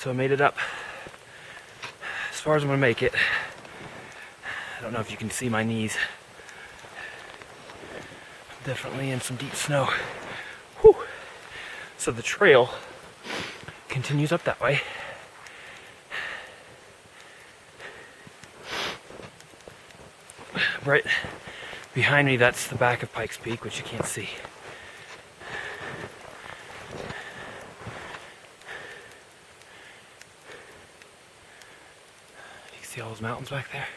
So I made it up as far as I'm gonna make it. I don't know if you can see my knees. I'm definitely in some deep snow. Whew. So the trail continues up that way. Right behind me, that's the back of Pikes Peak, which you can't see. You can see all those mountains back there.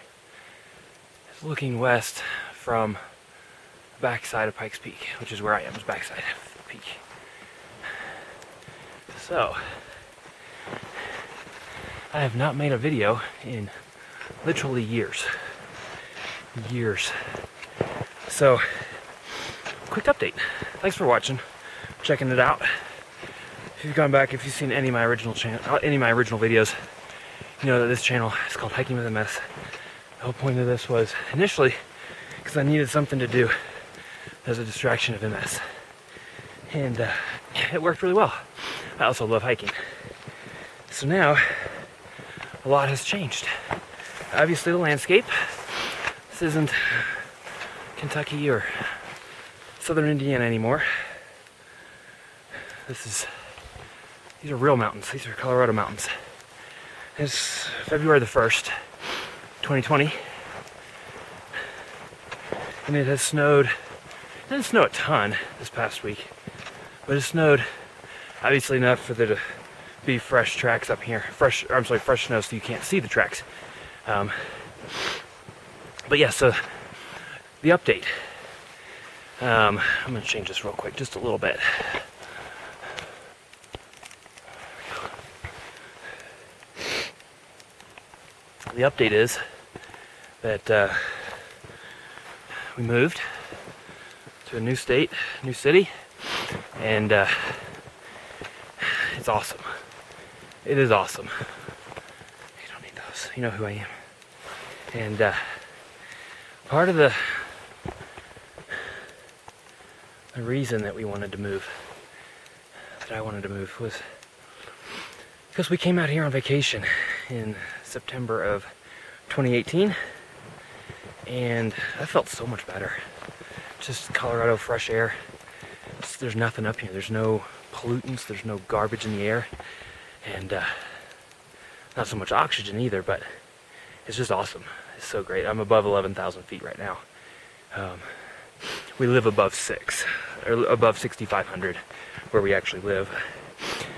It's looking west from the backside of Pikes Peak, which is where I am, is backside of the peak. So, I have not made a video in literally years. So, quick update. Thanks for watching, checking it out. If you've gone back, if you've seen any of my original videos, you know that this channel is called Hiking with MS. The whole point of this was initially because I needed something to do as a distraction of MS, and it worked really well. I also love hiking. So now, a lot has changed. Obviously, the landscape. This isn't Kentucky or southern Indiana anymore. These are real mountains. These are Colorado mountains. It's February the 1st, 2020. And it has snowed. It didn't snow a ton this past week, but it snowed obviously enough for there to be fresh tracks up here. Fresh snow so you can't see the tracks. But yeah, so the update. I'm gonna change this real quick, just a little bit. The update is that we moved to a new state, new city, and it's awesome. It is awesome. You don't need those. You know who I am. And part of the reason that we wanted to move, that I wanted to move, was because we came out here on vacation in September of 2018, and I felt so much better. Just Colorado fresh air. There's nothing up here. There's no pollutants. There's no garbage in the air, and not so much oxygen either, but it's just awesome. It's so great. I'm above 11,000 feet right now. We live above 6,500 where we actually live.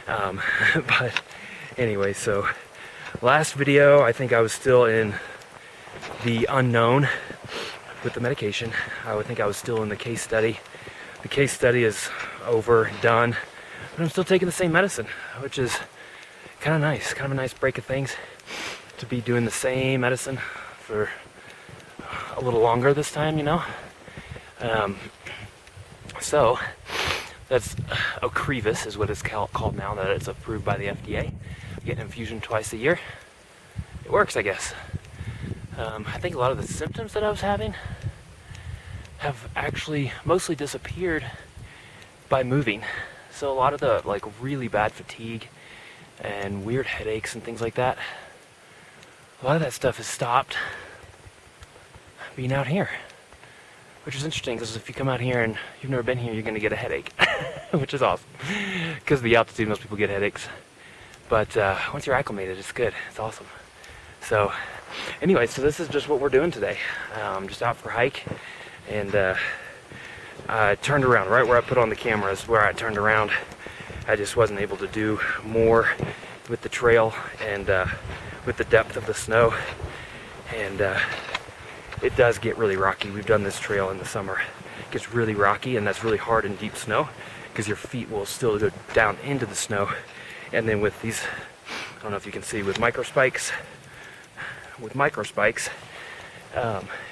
But anyway, so last video, I think I was still in the unknown with the medication. I would think I was still in the case study. The case study is over, done, but I'm still taking the same medicine, which is kind of nice, kind of a nice break of things to be doing the same medicine for a little longer this time, you know. So that's Ocrevus is what it's called now that it's approved by the FDA. You get an infusion twice a year. It works, I guess. I think a lot of the symptoms that I was having have actually mostly disappeared by moving. So a lot of the like really bad fatigue and weird headaches and things like that, a lot of that stuff has stopped being out here. Which is interesting because if you come out here and you've never been here, you're going to get a headache, which is awesome. Because of the altitude, most people get headaches. But once you're acclimated, it's good. It's awesome. So anyway, so this is just what we're doing today. Just out for a hike. And I turned around. Right where I put on the camera is where I turned around. I just wasn't able to do more with the trail and with the depth of the snow. And it does get really rocky. We've done this trail in the summer. It gets really rocky, and that's really hard in deep snow because your feet will still go down into the snow. And then with these, I don't know if you can see, with micro spikes,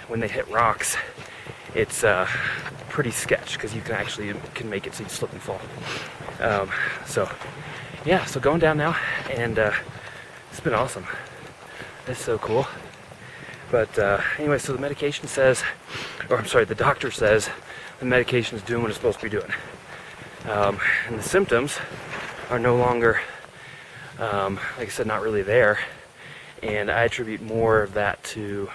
when they hit rocks, it's pretty sketch because you can make it so you slip and fall. So yeah, so going down now, and it's been awesome. It's so cool. But anyway, so the medication says, the doctor says the medication is doing what it's supposed to be doing. And the symptoms are no longer like I said, not really there. And I attribute more of that to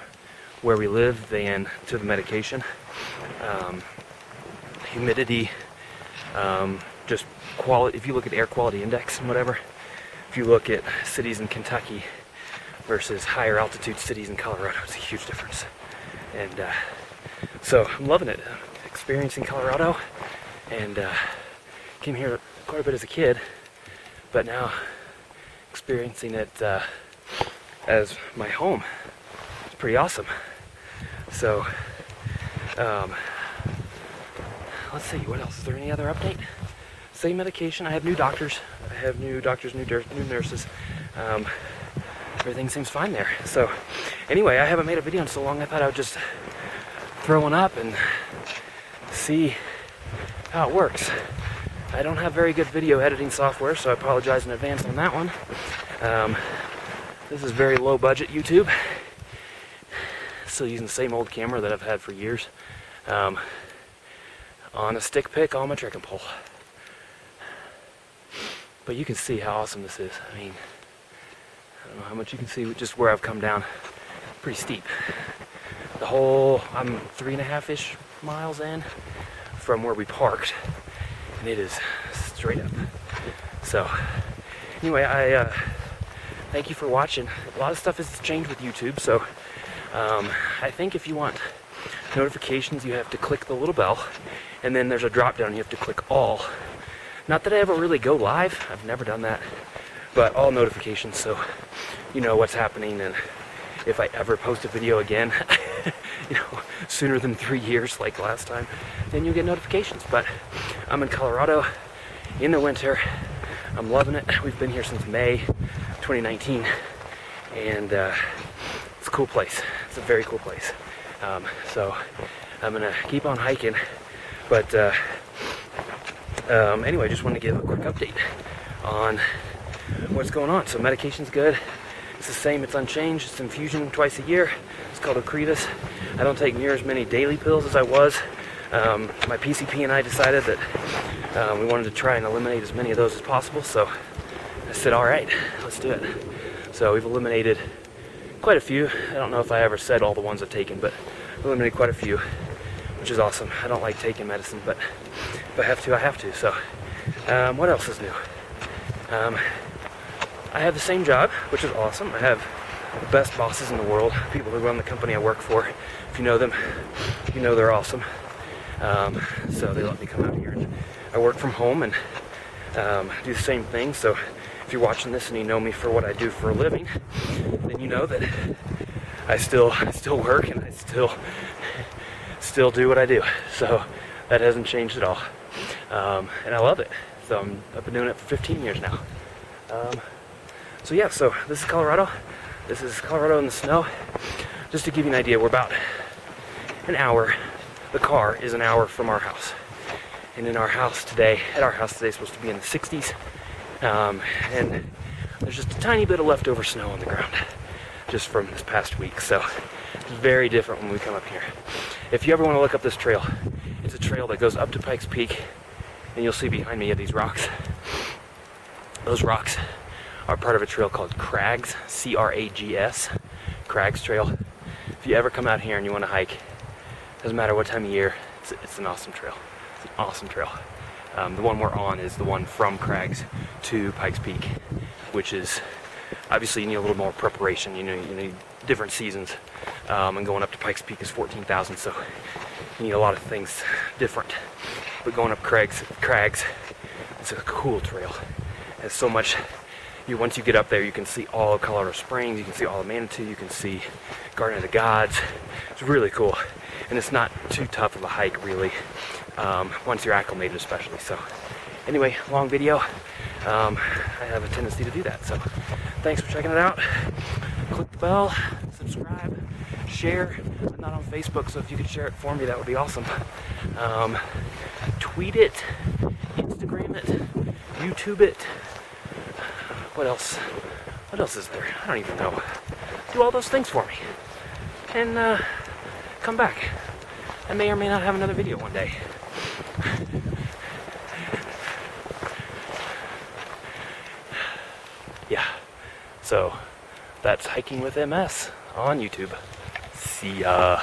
where we live than to the medication. Humidity, just quality. If you look at air quality index and whatever, if you look at cities in Kentucky versus higher altitude cities in Colorado, it's a huge difference. And so I'm loving it. Experiencing Colorado, and came here quite a bit as a kid, but now experiencing it as my home. It's pretty awesome. So let's see, what else? Is there any other update? Same medication. I have new doctors. New nurses. Everything seems fine there. So anyway, I haven't made a video in so long, I thought I would just throw one up and see how it works. I don't have very good video editing software, so I apologize in advance on that one. This is very low budget YouTube. Still using the same old camera that I've had for years. On a stick pick on my trekking pole. But you can see how awesome this is. I mean, I don't know how much you can see with just where I've come down. Pretty steep. The whole, I'm 3.5-ish miles in from where we parked, and it is straight up. So anyway, I thank you for watching. A lot of stuff has changed with YouTube, so I think if you want notifications, you have to click the little bell, and then there's a drop down, you have to click all. Not that I ever really go live, I've never done that, but all notifications, so you know what's happening, and if I ever post a video again, you know, sooner than 3 years like last time, then you'll get notifications. But I'm in Colorado in the winter. I'm loving it. We've been here since May 2019, and it's a cool place. It's a very cool place. So I'm gonna keep on hiking, but anyway, just wanted to give a quick update on what's going on. So medication's good. It's the same, it's unchanged. It's infusion twice a year. It's called Ocrevus. I don't take near as many daily pills as I was. My PCP and I decided that we wanted to try and eliminate as many of those as possible, so I said, all right, let's do it. So we've eliminated quite a few. I don't know if I ever said all the ones I've taken, but eliminated quite a few, which is awesome. I don't like taking medicine, but if I have to, I have to. So what else is new? I have the same job, which is awesome. I have the best bosses in the world, people who run the company I work for. If you know them, you know they're awesome. So they let me come out here, and I work from home and do the same thing. So if you're watching this and you know me for what I do for a living, then you know that I still work, and I still do what I do. So that hasn't changed at all, and I love it. So I've been doing it for 15 years now. So yeah, so this is Colorado. This is Colorado in the snow. Just to give you an idea, we're about an hour. The car is an hour from our house. And at our house today, it's supposed to be in the 60s. And there's just a tiny bit of leftover snow on the ground, just from this past week. So it's very different when we come up here. If you ever want to look up this trail, it's a trail that goes up to Pikes Peak, and you'll see behind me these rocks. Those rocks are part of a trail called Crags, C-R-A-G-S, Crags Trail. If you ever come out here and you want to hike, doesn't matter what time of year, it's an awesome trail. It's an awesome trail. The one we're on is the one from Crags to Pikes Peak, which is, obviously you need a little more preparation, you need different seasons, and going up to Pikes Peak is 14,000, so you need a lot of things different. But going up Crags, it's a cool trail. It has so much. Once you get up there, you can see all of Colorado Springs, you can see all of Manitou, you can see Garden of the Gods. It's really cool, and it's not too tough of a hike, really, once you're acclimated especially. So anyway, long video. I have a tendency to do that, so thanks for checking it out. Click the bell, subscribe, share. I'm not on Facebook, so if you could share it for me, that would be awesome. Tweet it, Instagram it, YouTube it. What else? What else is there? I don't even know. Do all those things for me. And come back. I may or may not have another video one day. yeah. So that's Hiking with MS on YouTube. See ya.